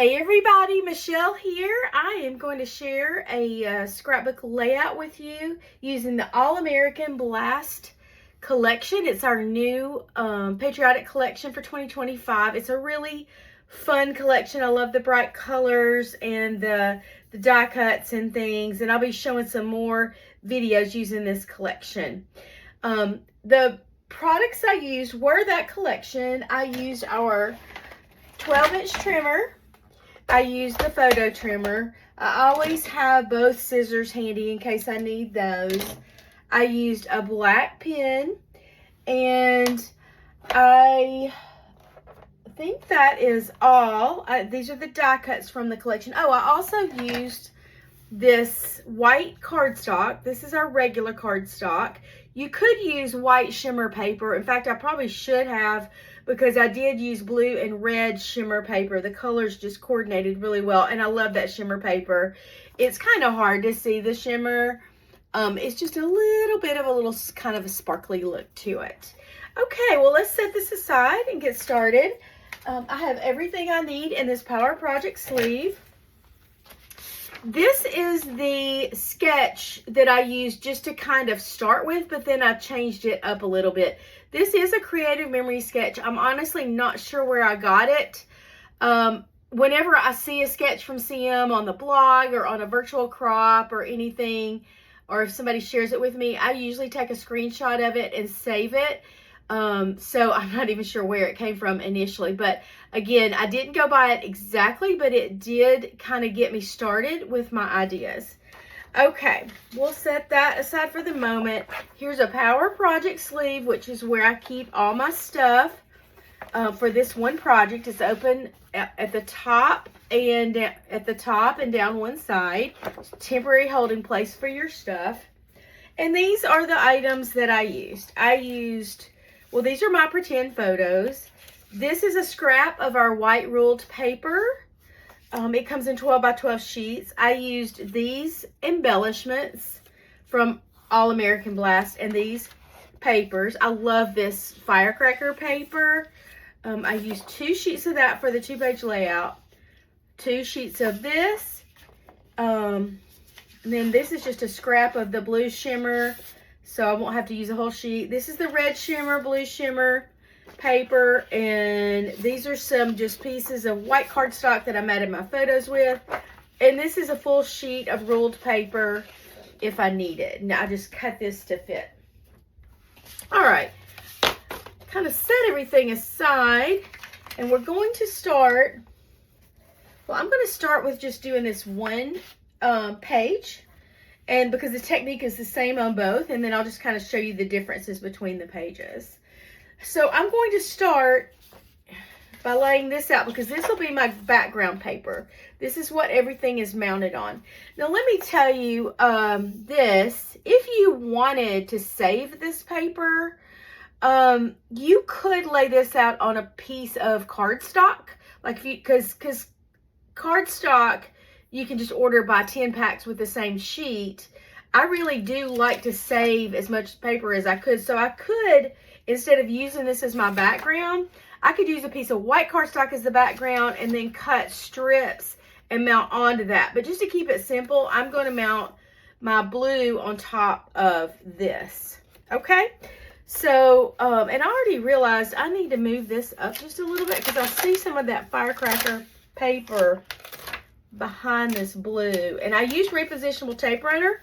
Hey everybody, Michelle here. I am going to share a scrapbook layout with you using the All-American Blast collection. It's our new patriotic collection for 2025. It's a really fun collection. I love the bright colors and the die cuts and things, and I'll be showing some more videos using this collection. The products I used were that collection. I used our 12-inch trimmer. I used the photo trimmer. I always have both scissors handy in case I need those. I used a black pen, and I think that is all. These are the die cuts from the collection. Oh, I also used this white cardstock. This is our regular cardstock. You could use white shimmer paper. In fact, I probably should have, because I did use blue and red shimmer paper. The colors just coordinated really well, and I love that shimmer paper. It's kind of hard to see the shimmer. It's just a little bit of a kind of a sparkly look to it. Okay, well, let's set this aside and get started. I have everything I need in this Power Project sleeve. This is the sketch that I used just to kind of start with, but then I changed it up a little bit. This is a creative memory sketch. I'm honestly not sure where I got it. Whenever I see a sketch from CM on the blog or on a virtual crop or anything, or if somebody shares it with me, I usually take a screenshot of it and save it. So I'm not even sure where it came from initially, but again, I didn't go by it exactly, but it did kind of get me started with my ideas. Okay, we'll set that aside for the moment. Here's a Power Project sleeve, which is where I keep all my stuff for this one project. It's open at the top and down one side. It's a temporary holding place for your stuff. And these are the items that I used. Well, these are my pretend photos. This is a scrap of our white ruled paper. It comes in 12 by 12 sheets. I used these embellishments from All-American Blast and these papers. I love this firecracker paper. I used 2 sheets of that for the 2-page layout. 2 sheets of this. And then this is just a scrap of the blue shimmer, so I won't have to use a whole sheet. This is the red shimmer, blue shimmer paper, and these are some just pieces of white cardstock that I matted my photos with. And this is a full sheet of ruled paper if I need it. Now I just cut this to fit. All right, kind of set everything aside, and we're going to start. Well, I'm going to start with just doing this one page, and because the technique is the same on both, and then I'll just kind of show you the differences between the pages. So I'm going to start by laying this out, because this will be my background paper. This is what everything is mounted on. Now let me tell you this, if you wanted to save this paper, you could lay this out on a piece of cardstock, like if you, because cardstock you can just order by 10 packs with the same sheet. I really do like to save as much paper as I could, so I could, instead of using this as my background, I could use a piece of white cardstock as the background and then cut strips and mount onto that. But just to keep it simple, I'm going to mount my blue on top of this. Okay? So, and I already realized I need to move this up just a little bit, because I see some of that firecracker paper behind this blue. And I use repositionable tape runner,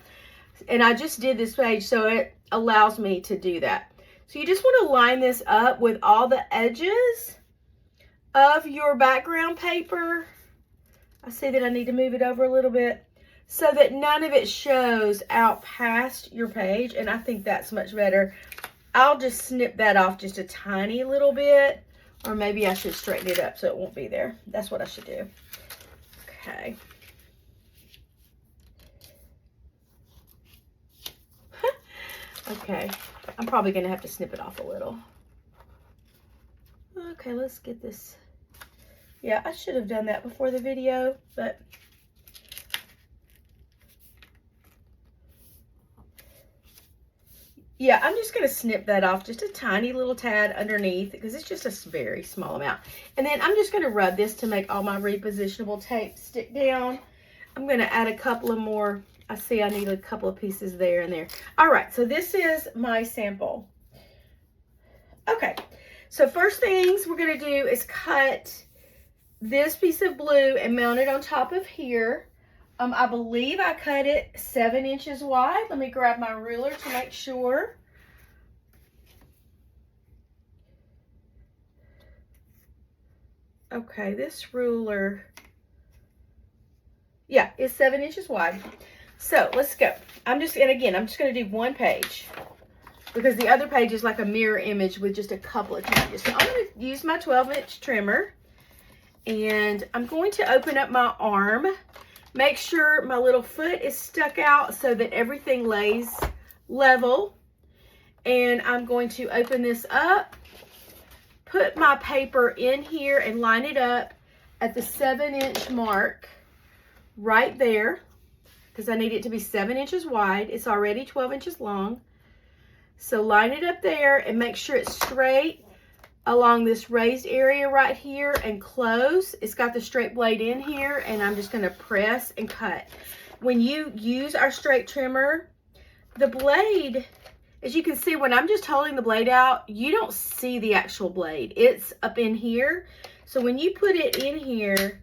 and I just did this page, so it allows me to do that. So you just want to line this up with all the edges of your background paper. I see that I need to move it over a little bit so that none of it shows out past your page, and I think that's much better. I'll just snip that off just a tiny little bit, or maybe I should straighten it up so it won't be there. That's what I should do. Okay. Okay, I'm probably going to have to snip it off a little. Okay, let's get this. Yeah, I should have done that before the video, but Yeah, I'm just going to snip that off just a tiny little tad underneath because it's just a very small amount. And then I'm just going to rub this to make all my repositionable tape stick down. I'm going to add a couple of more. I see I need a couple of pieces there and there. All right, so this is my sample. Okay, so first things we're going to do is cut this piece of blue and mount it on top of here. I believe I cut it 7 inches wide. Let me grab my ruler to make sure. Okay, this ruler, yeah, it's 7 inches wide. So let's go. I'm just going to do one page because the other page is like a mirror image with just a couple of changes. So I'm going to use my 12-inch trimmer and I'm going to open up my arm. Make sure my little foot is stuck out so that everything lays level. And I'm going to open this up, put my paper in here and line it up at the 7-inch mark right there because I need it to be 7 inches wide. It's already 12 inches long. So line it up there and make sure it's straight along this raised area right here and close. It's got the straight blade in here and I'm just going to press and cut. When you use our straight trimmer, the blade, as you can see, when I'm just holding the blade out, you don't see the actual blade. It's up in here. So when you put it in here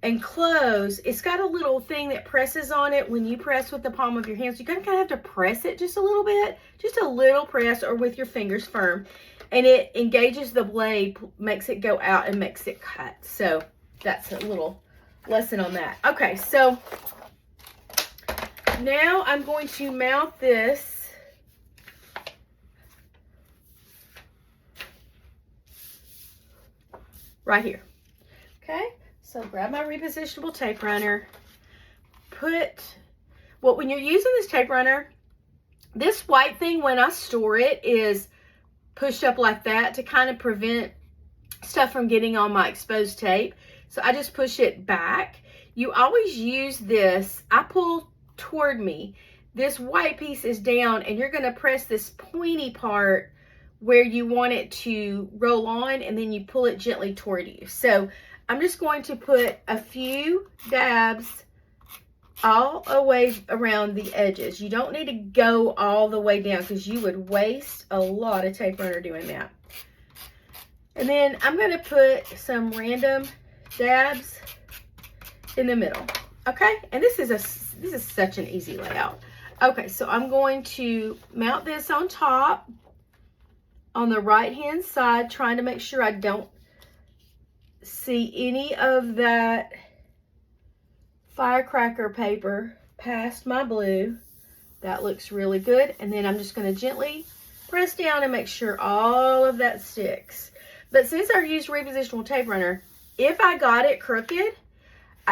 and close, it's got a little thing that presses on it when you press with the palm of your hand. So you kind of have to press it just a little bit, just a little press or with your fingers firm. And it engages the blade, makes it go out and makes it cut. So that's a little lesson on that. Okay, so now I'm going to mount this right here. Okay, so grab my repositionable tape runner. When you're using this tape runner, this white thing when I store it is pushed up like that to kind of prevent stuff from getting on my exposed tape. So I just push it back. You always use this. I pull toward me. This white piece is down and you're going to press this pointy part where you want it to roll on and then you pull it gently toward you. So I'm just going to put a few dabs all the way around the edges. You don't need to go all the way down because you would waste a lot of tape runner doing that. And then I'm going to put some random dabs in the middle. Okay, and this is such an easy layout. Okay, so I'm going to mount this on top on the right hand side, trying to make sure I don't see any of that firecracker paper past my blue. That looks really good. And then I'm just going to gently press down and make sure all of that sticks. But since I used repositionable tape runner, if I got it crooked,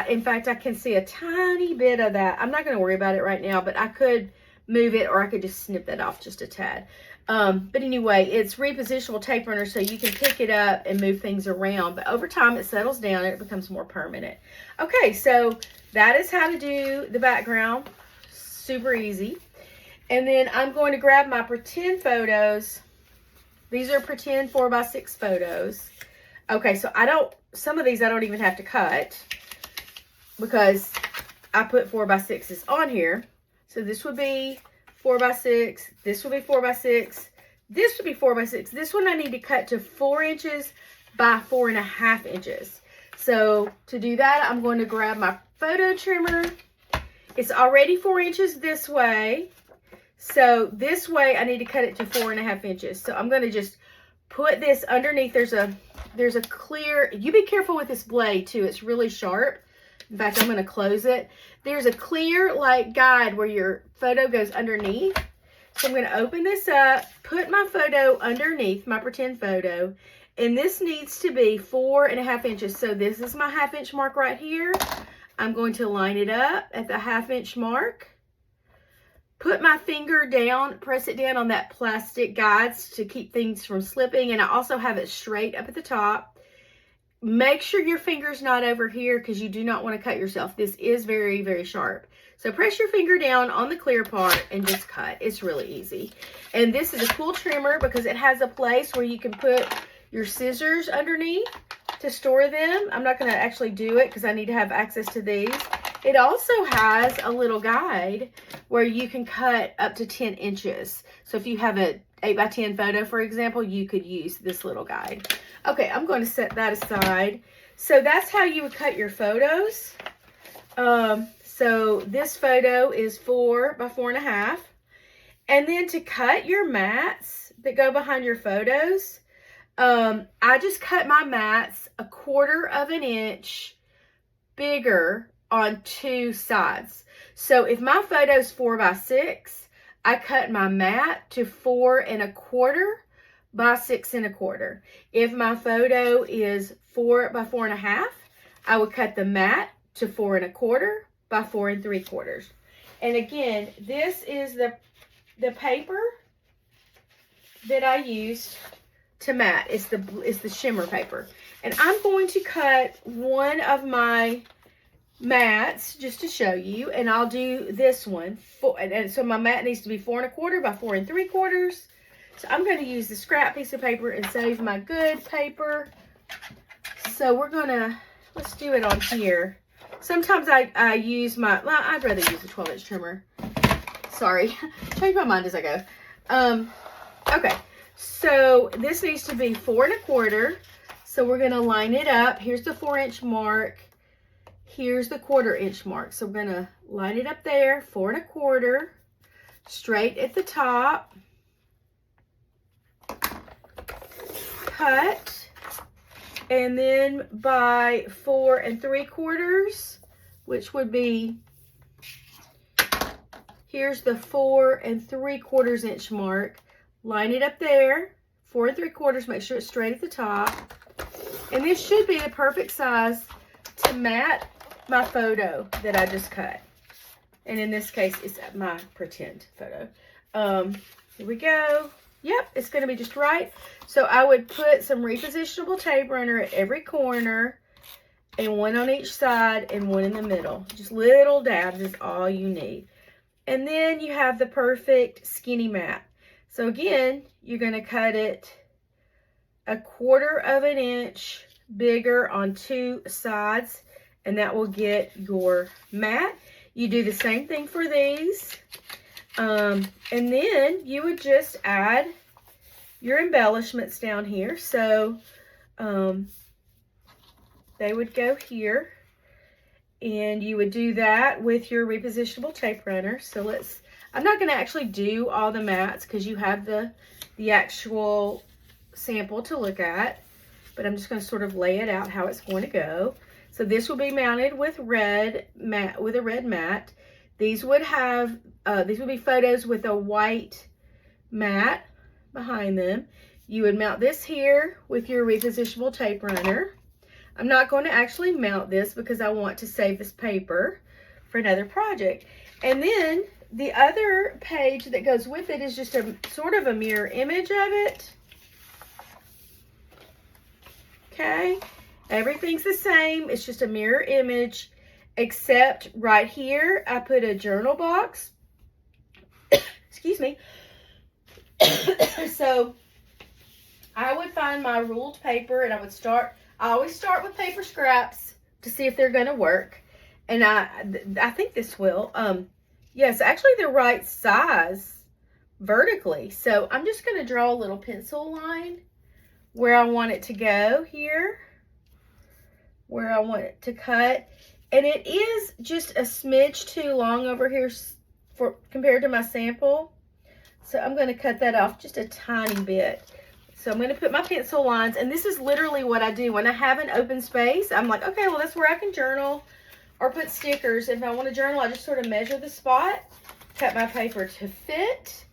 in fact, I can see a tiny bit of that. I'm not going to worry about it right now, but I could move it or I could just snip that off just a tad. But anyway, it's repositionable tape runner, so you can pick it up and move things around. But over time, it settles down and it becomes more permanent. Okay, so that is how to do the background. Super easy. And then I'm going to grab my pretend photos. These are pretend 4x6 photos. Okay, so some of these I don't even have to cut because I put 4x6s on here. So this would be 4x6, this would be 4x6, this would be 4x6. This one I need to cut to 4 inches by 4.5 inches. So to do that, I'm going to grab my photo trimmer. It's already 4 inches this way. So this way I need to cut it to 4.5 inches. So I'm going to just put this underneath. There's a clear, you be careful with this blade too. It's really sharp. In fact, I'm going to close it. There's a clear like guide where your photo goes underneath. So I'm going to open this up, put my photo underneath, my pretend photo, and this needs to be 4.5 inches. So this is my 1/2 inch mark right here. I'm going to line it up at the 1/2 inch mark. Put my finger down, press it down on that plastic guides to keep things from slipping. And I also have it straight up at the top. make sure your finger's not over here because you do not want to cut yourself. This is very, very sharp. So press your finger down on the clear part and just cut. It's really easy. And this is a cool trimmer because it has a place where you can put your scissors underneath to store them. I'm not going to actually do it because I need to have access to these. It also has a little guide where you can cut up to 10 inches. So if you have a 8x10 photo, for example, you could use this little guide. Okay, I'm going to set that aside. So that's how you would cut your photos. So this photo is 4 by 4.5. And then to cut your mats that go behind your photos, I just cut my mats 1/4 inch bigger on 2 sides. So if my photo is 4 by 6, I cut my mat to 4 1/4 by 6 1/4. If my photo is 4 by 4.5, I would cut the mat to 4 1/4 by 4 3/4. And again, this is the paper that I used to mat. It's the shimmer paper. And I'm going to cut one of my mats just to show you, and I'll do this one. And so my mat needs to be 4 1/4 by 4 3/4. So I'm going to use the scrap piece of paper and save my good paper. So we're going to, let's do it on here. Sometimes I use well, I'd rather use a 12-inch trimmer. Sorry, change my mind as I go. Okay, so this needs to be 4 1/4. So we're going to line it up. Here's the 4-inch mark. Here's the 1/4 inch mark. So we're going to line it up there, 4 1/4, straight at the top. Cut, and then by 4 3/4, which would be, here's the 4 3/4 inch mark. Line it up there, 4 3/4. Make sure it's straight at the top, and this should be the perfect size to mat my photo that I just cut. And in this case, it's my pretend photo. Here we go. Yep, it's going to be just right. So I would put some repositionable tape runner at every corner, and one on each side and one in the middle. Just little dabs is all you need. And then you have the perfect skinny mat. So again, you're going to cut it 1/4 inch bigger on 2 sides, and that will get your mat. You do the same thing for these. And then you would just add your embellishments down here. So they would go here, and you would do that with your repositionable tape runner. So I'm not going to actually do all the mats because you have the actual sample to look at, but I'm just going to sort of lay it out how it's going to go. So this will be mounted with a red mat. These would be photos with a white mat behind them. You would mount this here with your repositionable tape runner. I'm not going to actually mount this because I want to save this paper for another project. And then the other page that goes with it is just a sort of a mirror image of it. Okay, everything's the same. It's just a mirror image, except right here I put a journal box. Excuse me. So I would find my ruled paper, and I always start with paper scraps to see if they're going to work. And I think this will. Yes, actually the right size vertically. So I'm just going to draw a little pencil line where I want it to go here, where I want it to cut. And it is just a smidge too long over here compared to my sample. So I'm going to cut that off just a tiny bit. So I'm going to put my pencil lines, and this is literally what I do. When I have an open space, I'm like, okay, well, that's where I can journal or put stickers. If I want to journal, I just sort of measure the spot, cut my paper to fit.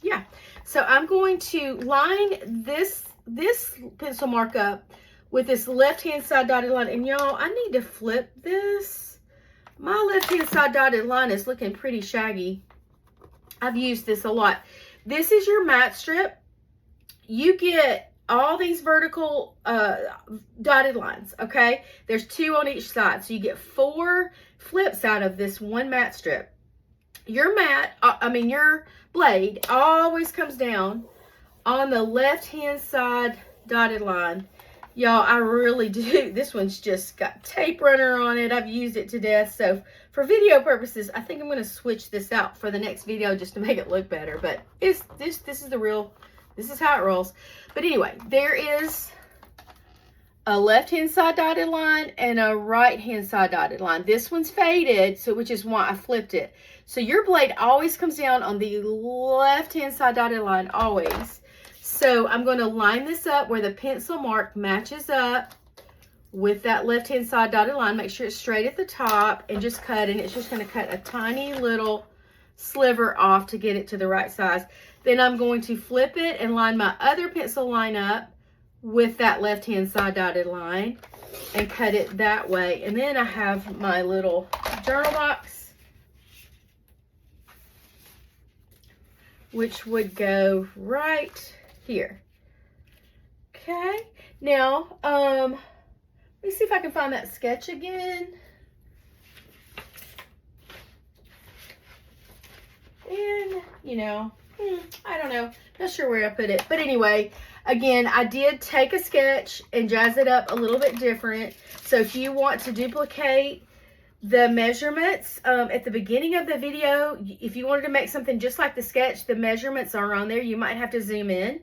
Yeah. So I'm going to line this pencil mark up with this left-hand side dotted line. And y'all, I need to flip this. My left-hand side dotted line is looking pretty shaggy. I've used this a lot. This is your mat strip. You get all these vertical dotted lines, okay? There's 2 on each side, so you get 4 flips out of this one mat strip. Your your blade always comes down on the left-hand side dotted line. Y'all, I really do. This one's just got tape runner on it. I've used it to death. So for video purposes, I think I'm going to switch this out for the next video just to make it look better. But this is the real, this is how it rolls. But anyway, there is a left-hand side dotted line and a right-hand side dotted line. This one's faded, so which is why I flipped it. So your blade always comes down on the left-hand side dotted line, always. So I'm going to line this up where the pencil mark matches up with that left-hand side dotted line. Make sure it's straight at the top and just cut. And it's just going to cut a tiny little sliver off to get it to the right size. Then I'm going to flip it and line my other pencil line up with that left-hand side dotted line and cut it that way. And then I have my little journal box, which would go right here. Okay, now let me see if I can find that sketch again. And I don't know, not sure where I put it, but anyway, again, I did take a sketch and jazz it up a little bit different. So if you want to duplicate the measurements at the beginning of the video, if you wanted to make something just like the sketch, the measurements are on there. You might have to zoom in.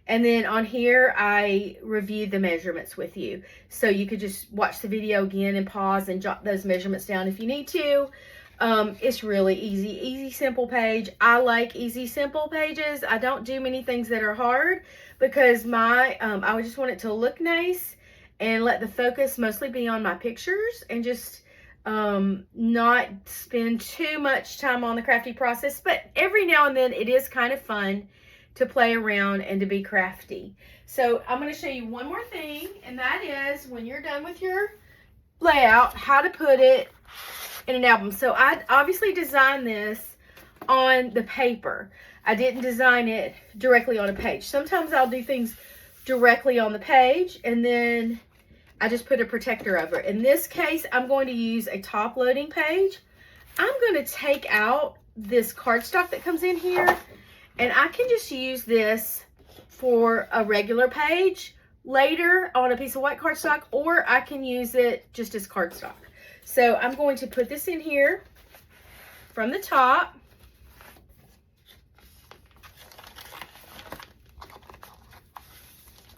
And then on here, I reviewed the measurements with you. So you could just watch the video again and pause and jot those measurements down if you need to. It's really easy, simple page. I like easy, simple pages. I don't do many things that are hard because I would just want it to look nice and let the focus mostly be on my pictures and just not spend too much time on the crafty process. But every now and then it is kind of fun to play around and to be crafty. So I'm going to show you one more thing, and that is when you're done with your layout, how to put it in an album. So I obviously designed this on the paper. I didn't design it directly on a page. Sometimes I'll do things directly on the page and then I just put a protector over it. In this case, I'm going to use a top loading page. I'm going to take out this cardstock that comes in here, and I can just use this for a regular page later on a piece of white cardstock, or I can use it just as cardstock. So I'm going to put this in here from the top.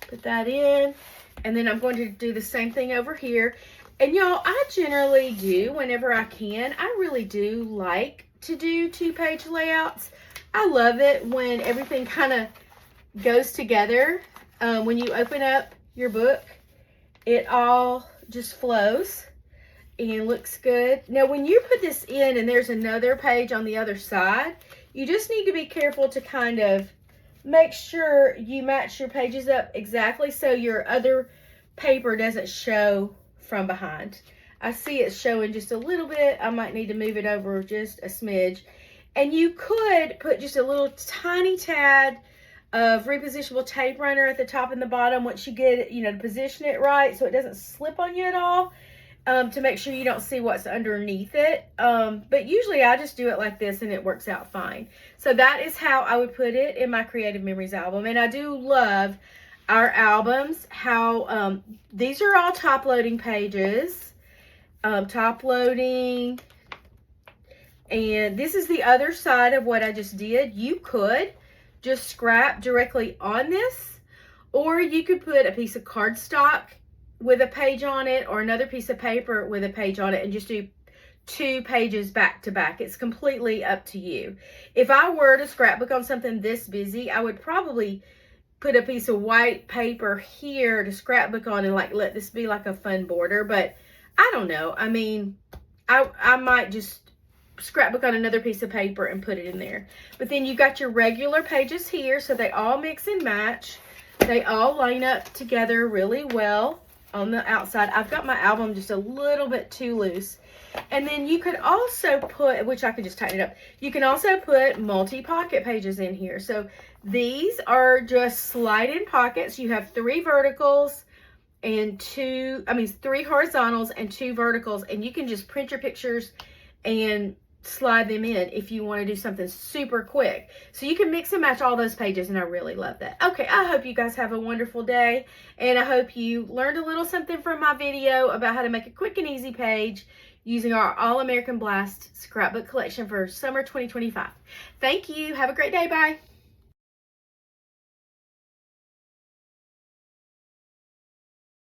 Put that in, and then I'm going to do the same thing over here. And y'all, I generally do, whenever I can, I really do like to do 2-page layouts. I love it when everything kind of goes together. When you open up your book, it all just flows and looks good. Now, when you put this in and there's another page on the other side, you just need to be careful to kind of make sure you match your pages up exactly so your other paper doesn't show from behind. I see it showing just a little bit. I might need to move it over just a smidge. And you could put just a little tiny tad of repositionable tape runner at the top and the bottom once you get it, to position it right so it doesn't slip on you at all, to make sure you don't see what's underneath it. But usually I just do it like this and it works out fine. So that is how I would put it in my Creative Memories album. And I do love our albums, how these are all top loading pages. Top loading. And this is the other side of what I just did. You could just scrap directly on this, or you could put a piece of cardstock with a page on it or another piece of paper with a page on it and just do 2 pages back to back. It's completely up to you. If I were to scrapbook on something this busy, I would probably put a piece of white paper here to scrapbook on and let this be like a fun border. But I don't know. I mean, I might just scrapbook on another piece of paper and put it in there. But then you got your regular pages here, so they all mix and match. They all line up together really well on the outside. I've got my album just a little bit too loose. And then you could also put, which I could just tighten it up, you can also put multi-pocket pages in here. So These are just slide-in pockets. You have 3 verticals and 3 horizontals and 2 verticals, and you can just print your pictures and slide them in if you want to do something super quick. So you can mix and match all those pages, and I really love that. Okay, I hope you guys have a wonderful day, and I hope you learned a little something from my video about how to make a quick and easy page using our All-American Blast scrapbook collection for summer 2025. Thank you. Have a great day. Bye.